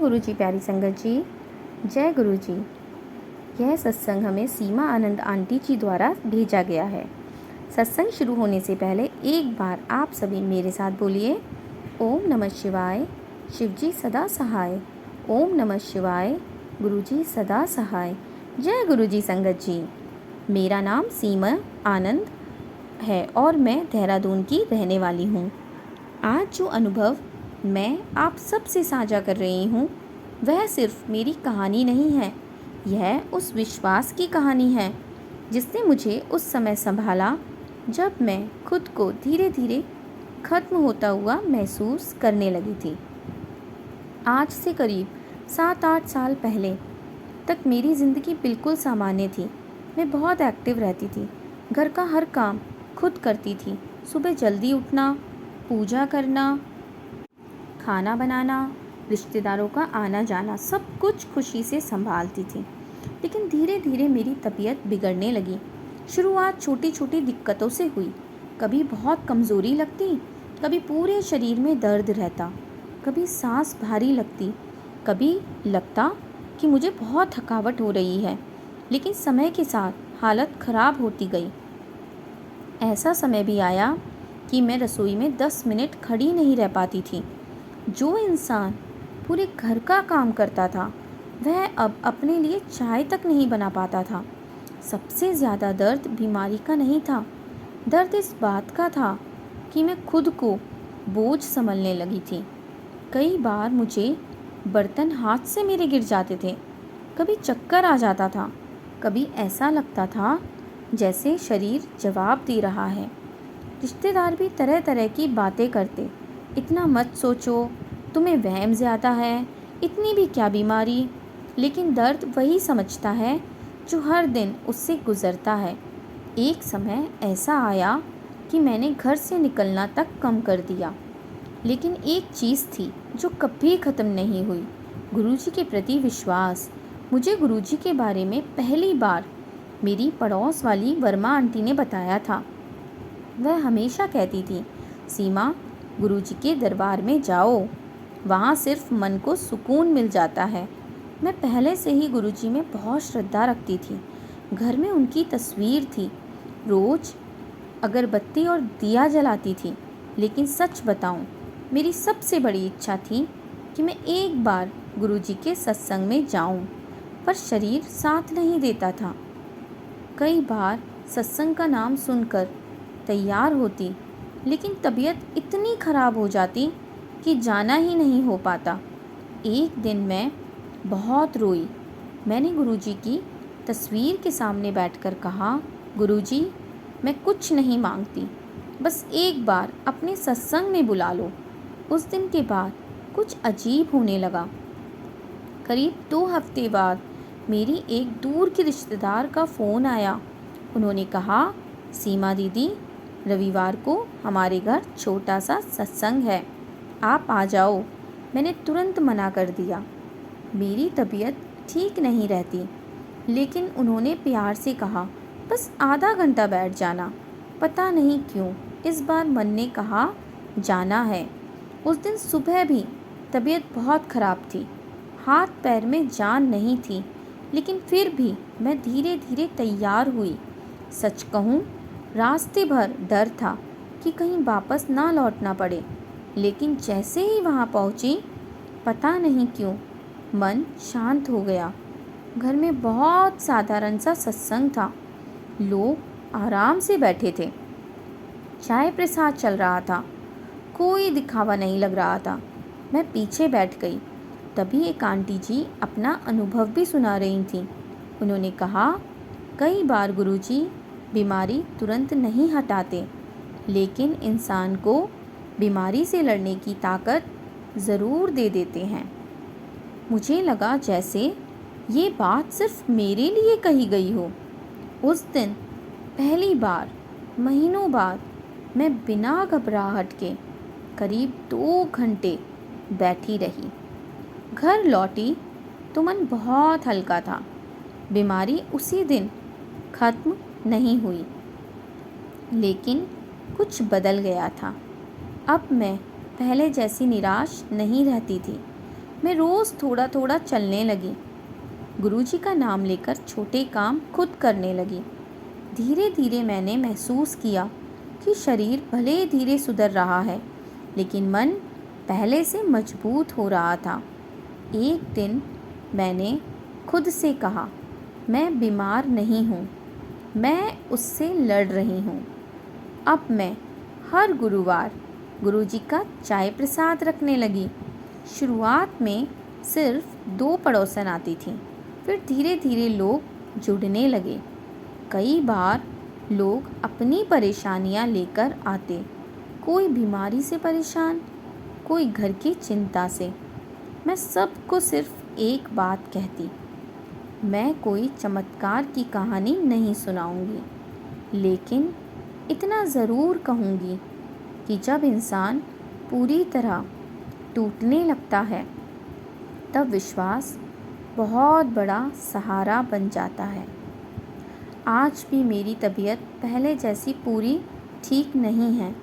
गुरु जी, प्यारी संगत जी, जय गुरु जी। यह सत्संग हमें सीमा आनंद आंटी जी द्वारा भेजा गया है। सत्संग शुरू होने से पहले एक बार आप सभी मेरे साथ बोलिए, ओम नमः शिवाय, शिव जी सदा सहाय। ओम नमः शिवाय, गुरु जी सदा सहाय। जय गुरु जी संगत जी। मेरा नाम सीमा आनंद है और मैं देहरादून की रहने वाली हूँ। आज जो अनुभव मैं आप सबसे साझा कर रही हूँ वह सिर्फ मेरी कहानी नहीं है, यह उस विश्वास की कहानी है जिसने मुझे उस समय संभाला जब मैं खुद को धीरे धीरे खत्म होता हुआ महसूस करने लगी थी। आज से करीब 7-8 साल पहले तक मेरी ज़िंदगी बिल्कुल सामान्य थी। मैं बहुत एक्टिव रहती थी, घर का हर काम खुद करती थी। सुबह जल्दी उठना, पूजा करना, खाना बनाना, रिश्तेदारों का आना जाना, सब कुछ खुशी से संभालती थी। लेकिन धीरे धीरे मेरी तबीयत बिगड़ने लगी। शुरुआत छोटी छोटी दिक्कतों से हुई। कभी बहुत कमज़ोरी लगती, कभी पूरे शरीर में दर्द रहता, कभी सांस भारी लगती, कभी लगता कि मुझे बहुत थकावट हो रही है। लेकिन समय के साथ हालत ख़राब होती गई। ऐसा समय भी आया कि मैं रसोई में 10 मिनट खड़ी नहीं रह पाती थी। जो इंसान पूरे घर का काम करता था वह अब अपने लिए चाय तक नहीं बना पाता था। सबसे ज़्यादा दर्द बीमारी का नहीं था, दर्द इस बात का था कि मैं खुद को बोझ समझने लगी थी। कई बार मुझे बर्तन हाथ से मेरे गिर जाते थे, कभी चक्कर आ जाता था, कभी ऐसा लगता था जैसे शरीर जवाब दे रहा है। रिश्तेदार भी तरह तरह की बातें करते, इतना मत सोचो, तुम्हें वहम ज़्यादा है, इतनी भी क्या बीमारी। लेकिन दर्द वही समझता है जो हर दिन उससे गुज़रता है। एक समय ऐसा आया कि मैंने घर से निकलना तक कम कर दिया। लेकिन एक चीज़ थी जो कभी ख़त्म नहीं हुई, गुरुजी के प्रति विश्वास। मुझे गुरुजी के बारे में पहली बार मेरी पड़ोस वाली वर्मा आंटी ने बताया था। वह हमेशा कहती थी, सीमा, गुरुजी के दरबार में जाओ, वहाँ सिर्फ मन को सुकून मिल जाता है। मैं पहले से ही गुरुजी में बहुत श्रद्धा रखती थी। घर में उनकी तस्वीर थी, रोज़ अगरबत्ती और दिया जलाती थी। लेकिन सच बताऊं, मेरी सबसे बड़ी इच्छा थी कि मैं एक बार गुरुजी के सत्संग में जाऊं, पर शरीर साथ नहीं देता था। कई बार सत्संग का नाम सुनकर तैयार होती, लेकिन तबीयत इतनी ख़राब हो जाती कि जाना ही नहीं हो पाता। एक दिन मैं बहुत रोई। मैंने गुरुजी की तस्वीर के सामने बैठकर कहा, गुरुजी, मैं कुछ नहीं मांगती, बस एक बार अपने सत्संग में बुला लो। उस दिन के बाद कुछ अजीब होने लगा। करीब 2 हफ्ते बाद मेरी एक दूर की रिश्तेदार का फ़ोन आया। उन्होंने कहा, सीमा दीदी, रविवार को हमारे घर छोटा सा सत्संग है, आप आ जाओ। मैंने तुरंत मना कर दिया। मेरी तबीयत ठीक नहीं रहती, लेकिन उन्होंने प्यार से कहा, बस आधा घंटा बैठ जाना। पता नहीं क्यों इस बार मन ने कहा जाना है। उस दिन सुबह भी तबीयत बहुत ख़राब थी, हाथ पैर में जान नहीं थी, लेकिन फिर भी मैं धीरे धीरे तैयार हुई। सच कहूँ, रास्ते भर डर था कि कहीं वापस ना लौटना पड़े। लेकिन जैसे ही वहाँ पहुँची, पता नहीं क्यों मन शांत हो गया। घर में बहुत साधारण सा सत्संग था, लोग आराम से बैठे थे, चाय प्रसाद चल रहा था, कोई दिखावा नहीं लग रहा था। मैं पीछे बैठ गई। तभी एक आंटी जी अपना अनुभव भी सुना रही थी। उन्होंने कहा, कई बार गुरुजी बीमारी तुरंत नहीं हटाते, लेकिन इंसान को बीमारी से लड़ने की ताकत ज़रूर दे देते हैं। मुझे लगा जैसे ये बात सिर्फ मेरे लिए कही गई हो। उस दिन पहली बार महीनों बाद मैं बिना घबराहट के करीब 2 घंटे बैठी रही। घर लौटी तो मन बहुत हल्का था। बीमारी उसी दिन खत्म नहीं हुई, लेकिन कुछ बदल गया था। अब मैं पहले जैसी निराश नहीं रहती थी। मैं रोज़ थोड़ा थोड़ा चलने लगी। गुरुजी का नाम लेकर छोटे काम खुद करने लगी। धीरे धीरे मैंने महसूस किया कि शरीर भले धीरे सुधर रहा है, लेकिन मन पहले से मजबूत हो रहा था। एक दिन मैंने खुद से कहा, मैं बीमार नहीं हूँ, मैं उससे लड़ रही हूँ। अब मैं हर गुरुवार गुरुजी का चाय प्रसाद रखने लगी। शुरुआत में सिर्फ 2 पड़ोसन आती थीं, फिर धीरे धीरे लोग जुड़ने लगे। कई बार लोग अपनी परेशानियां लेकर आते, कोई बीमारी से परेशान, कोई घर की चिंता से। मैं सबको सिर्फ एक बात कहती, मैं कोई चमत्कार की कहानी नहीं सुनाऊंगी, लेकिन इतना ज़रूर कहूँगी कि जब इंसान पूरी तरह टूटने लगता है, तब विश्वास बहुत बड़ा सहारा बन जाता है। आज भी मेरी तबीयत पहले जैसी पूरी ठीक नहीं है,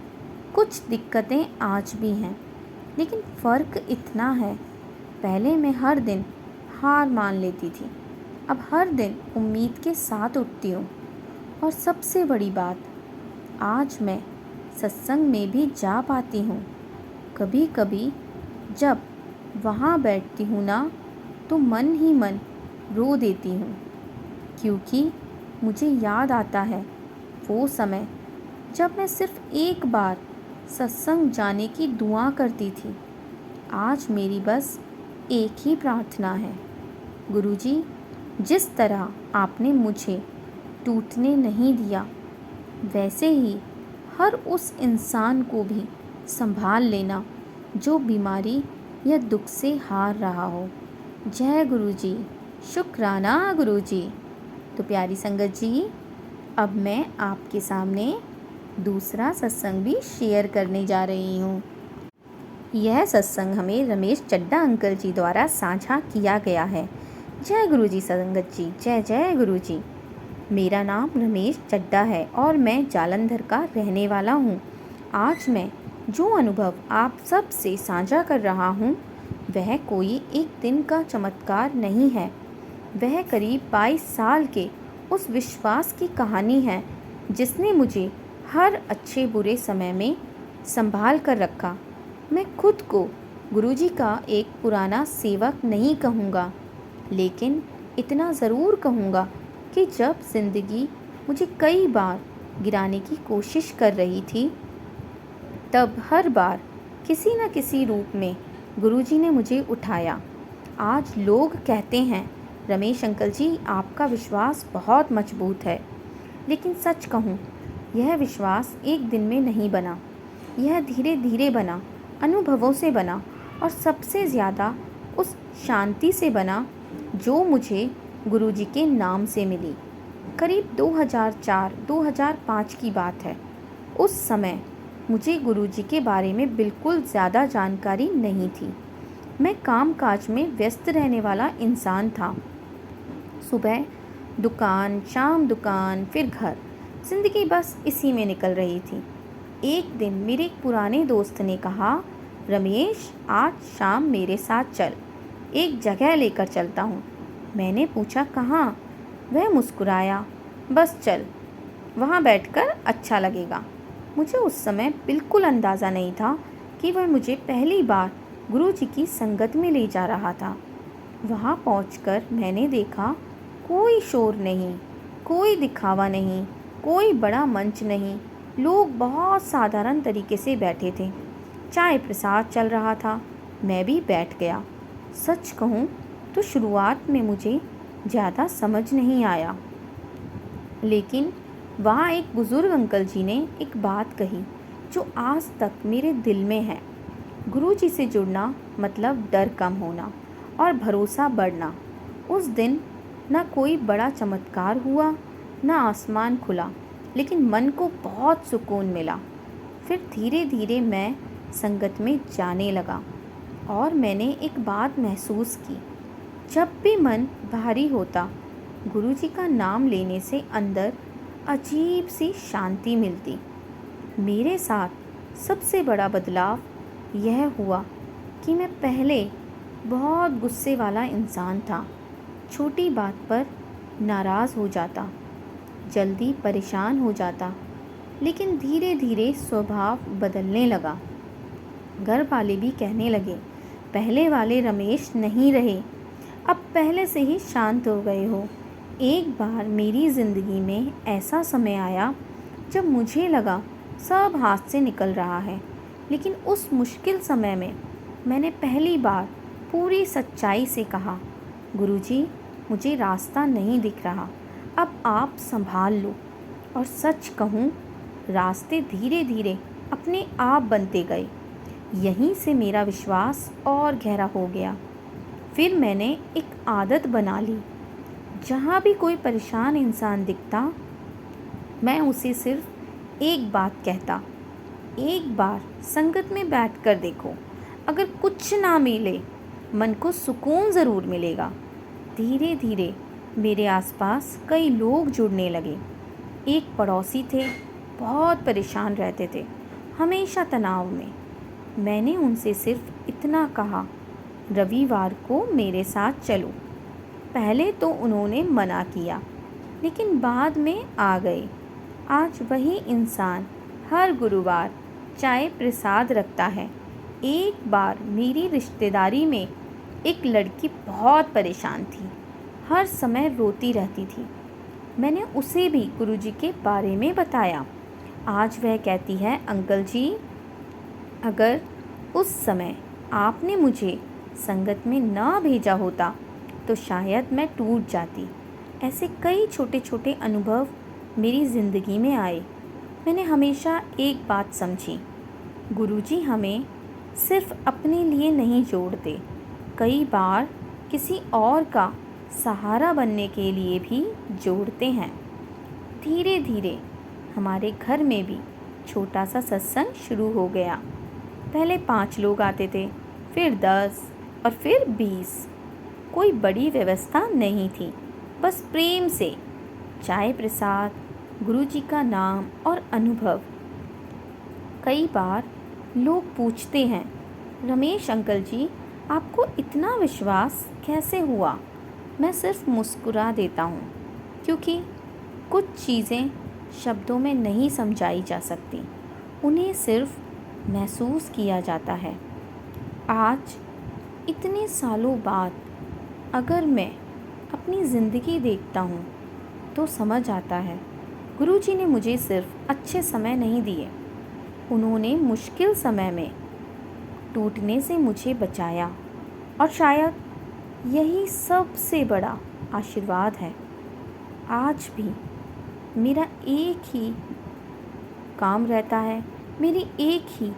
कुछ दिक्कतें आज भी हैं, लेकिन फ़र्क इतना है, पहले मैं हर दिन हार मान लेती थी, अब हर दिन उम्मीद के साथ उठती हूँ। और सबसे बड़ी बात, आज मैं सत्संग में भी जा पाती हूँ। कभी कभी जब वहाँ बैठती हूँ ना, तो मन ही मन रो देती हूँ, क्योंकि मुझे याद आता है वो समय जब मैं सिर्फ एक बार सत्संग जाने की दुआ करती थी। आज मेरी बस एक ही प्रार्थना है, गुरुजी, जिस तरह आपने मुझे टूटने नहीं दिया, वैसे ही हर उस इंसान को भी संभाल लेना जो बीमारी या दुख से हार रहा हो। जय गुरुजी, शुक्राना गुरुजी। तो प्यारी संगत जी, अब मैं आपके सामने दूसरा सत्संग भी शेयर करने जा रही हूँ। यह सत्संग हमें रमेश चड्डा अंकल जी द्वारा साझा किया गया है। जय गुरुजी संगत जी, जय जय गुरुजी। मेरा नाम रमेश चड्डा है और मैं जालंधर का रहने वाला हूँ। आज मैं जो अनुभव आप सब से साझा कर रहा हूँ, वह कोई एक दिन का चमत्कार नहीं है। वह करीब 22 साल के उस विश्वास की कहानी है जिसने मुझे हर अच्छे बुरे समय में संभाल कर रखा। मैं खुद को गुरुजी का एक पुराना सेवक नहीं कहूँगा, लेकिन इतना ज़रूर कहूँगा कि जब ज़िंदगी मुझे कई बार गिराने की कोशिश कर रही थी, तब हर बार किसी न किसी रूप में गुरुजी ने मुझे उठाया। आज लोग कहते हैं, रमेश अंकल जी, आपका विश्वास बहुत मजबूत है, लेकिन सच कहूँ, यह विश्वास एक दिन में नहीं बना, यह धीरे धीरे बना, अनुभवों से बना और सबसे ज़्यादा उस शांति से बना जो मुझे गुरुजी के नाम से मिली। करीब 2004-2005 की बात है। उस समय मुझे गुरुजी के बारे में बिल्कुल ज़्यादा जानकारी नहीं थी। मैं कामकाज में व्यस्त रहने वाला इंसान था। सुबह दुकान, शाम दुकान, फिर घर, ज़िंदगी बस इसी में निकल रही थी। एक दिन मेरे एक पुराने दोस्त ने कहा, रमेश, आज शाम मेरे साथ चल, एक जगह लेकर चलता हूँ। मैंने पूछा, कहाँ? वह मुस्कुराया, बस चल, वहाँ बैठकर अच्छा लगेगा। मुझे उस समय बिल्कुल अंदाज़ा नहीं था कि वह मुझे पहली बार गुरुजी की संगत में ले जा रहा था। वहाँ पहुँचकर मैंने देखा, कोई शोर नहीं, कोई दिखावा नहीं, कोई बड़ा मंच नहीं, लोग बहुत साधारण तरीके से बैठे थे। चाय प्रसाद चल रहा था, मैं भी बैठ गया। सच कहूँ तो शुरुआत में मुझे ज़्यादा समझ नहीं आया, लेकिन वहाँ एक बुज़ुर्ग अंकल जी ने एक बात कही जो आज तक मेरे दिल में है। गुरुजी से जुड़ना मतलब डर कम होना और भरोसा बढ़ना। उस दिन ना कोई बड़ा चमत्कार हुआ, ना आसमान खुला, लेकिन मन को बहुत सुकून मिला। फिर धीरे धीरे मैं संगत में जाने लगा और मैंने एक बात महसूस की, जब भी मन भारी होता, गुरुजी का नाम लेने से अंदर अजीब सी शांति मिलती। मेरे साथ सबसे बड़ा बदलाव यह हुआ कि मैं पहले बहुत गुस्से वाला इंसान था। छोटी बात पर नाराज़ हो जाता, जल्दी परेशान हो जाता, लेकिन धीरे धीरे स्वभाव बदलने लगा। घर वाले भी कहने लगे, पहले वाले रमेश नहीं रहे, अब पहले से ही शांत हो गए हो। एक बार मेरी ज़िंदगी में ऐसा समय आया जब मुझे लगा सब हाथ से निकल रहा है, लेकिन उस मुश्किल समय में मैंने पहली बार पूरी सच्चाई से कहा, गुरुजी, मुझे रास्ता नहीं दिख रहा, अब आप संभाल लो। और सच कहूँ, रास्ते धीरे धीरे अपने आप बनते गए। यहीं से मेरा विश्वास और गहरा हो गया। फिर मैंने एक आदत बना ली, जहाँ भी कोई परेशान इंसान दिखता, मैं उसे सिर्फ एक बात कहता, एक बार संगत में बैठ कर देखो, अगर कुछ ना मिले मन को सुकून ज़रूर मिलेगा। धीरे धीरे मेरे आसपास कई लोग जुड़ने लगे। एक पड़ोसी थे, बहुत परेशान रहते थे, हमेशा तनाव में। मैंने उनसे सिर्फ इतना कहा, रविवार को मेरे साथ चलो। पहले तो उन्होंने मना किया, लेकिन बाद में आ गए। आज वही इंसान हर गुरुवार चाय प्रसाद रखता है। एक बार मेरी रिश्तेदारी में एक लड़की बहुत परेशान थी, हर समय रोती रहती थी। मैंने उसे भी गुरुजी के बारे में बताया। आज वह कहती है, अंकल जी, अगर उस समय आपने मुझे संगत में ना भेजा होता तो शायद मैं टूट जाती। ऐसे कई छोटे छोटे अनुभव मेरी ज़िंदगी में आए। मैंने हमेशा एक बात समझी, गुरुजी हमें सिर्फ अपने लिए नहीं जोड़ते, कई बार किसी और का सहारा बनने के लिए भी जोड़ते हैं। धीरे धीरे हमारे घर में भी छोटा सा सत्संग शुरू हो गया। पहले 5 लोग आते थे, फिर 10 और फिर 20। कोई बड़ी व्यवस्था नहीं थी, बस प्रेम से चाय प्रसाद, गुरुजी का नाम और अनुभव। कई बार लोग पूछते हैं, रमेश अंकल जी, आपको इतना विश्वास कैसे हुआ? मैं सिर्फ मुस्कुरा देता हूँ, क्योंकि कुछ चीज़ें शब्दों में नहीं समझाई जा सकती, उन्हें सिर्फ महसूस किया जाता है। आज इतने सालों बाद अगर मैं अपनी ज़िंदगी देखता हूँ तो समझ आता है, गुरुजी ने मुझे सिर्फ अच्छे समय नहीं दिए, उन्होंने मुश्किल समय में टूटने से मुझे बचाया। और शायद यही सबसे बड़ा आशीर्वाद है। आज भी मेरा एक ही काम रहता है, मेरी एक ही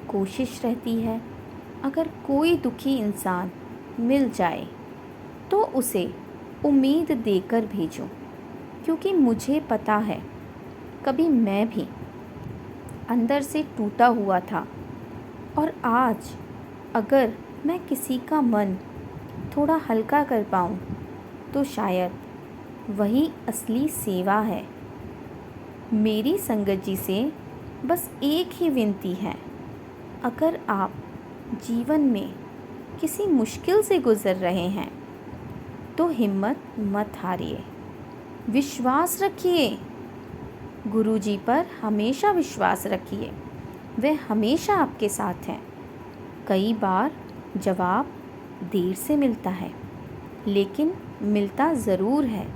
कोशिश रहती है, अगर कोई दुखी इंसान मिल जाए तो उसे उम्मीद देकर भेजो, क्योंकि मुझे पता है कभी मैं भी अंदर से टूटा हुआ था। और आज अगर मैं किसी का मन थोड़ा हल्का कर पाऊँ तो शायद वही असली सेवा है। मेरी संगत जी से बस एक ही विनती है, अगर आप जीवन में किसी मुश्किल से गुज़र रहे हैं तो हिम्मत मत हारिए, विश्वास रखिए, गुरुजी पर हमेशा विश्वास रखिए, वे हमेशा आपके साथ हैं। कई बार जवाब देर से मिलता है, लेकिन मिलता ज़रूर है,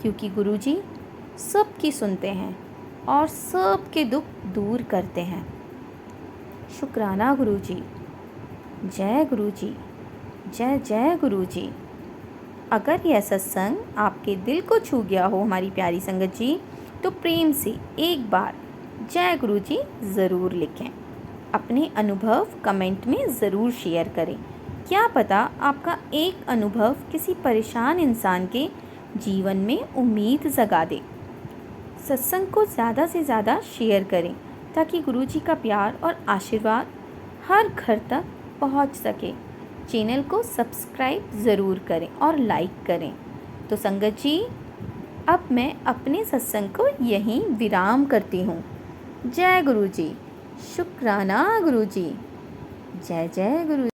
क्योंकि गुरुजी सबकी सुनते हैं और सबके दुख दूर करते हैं। शुक्राना गुरुजी, जय गुरुजी, जय जय गुरुजी। अगर यह सत्संग आपके दिल को छू गया हो हमारी प्यारी संगत जी, तो प्रेम से एक बार जय गुरुजी ज़रूर लिखें। अपने अनुभव कमेंट में ज़रूर शेयर करें। क्या पता आपका एक अनुभव किसी परेशान इंसान के जीवन में उम्मीद जगा दे। सत्संग को ज़्यादा से ज़्यादा शेयर करें, ताकि गुरुजी का प्यार और आशीर्वाद हर घर तक पहुंच सके। चैनल को सब्सक्राइब ज़रूर करें और लाइक करें। तो संगत जी, अब मैं अपने सत्संग को यहीं विराम करती हूँ। जय गुरुजी, शुक्राना गुरुजी, जय जय गुरु।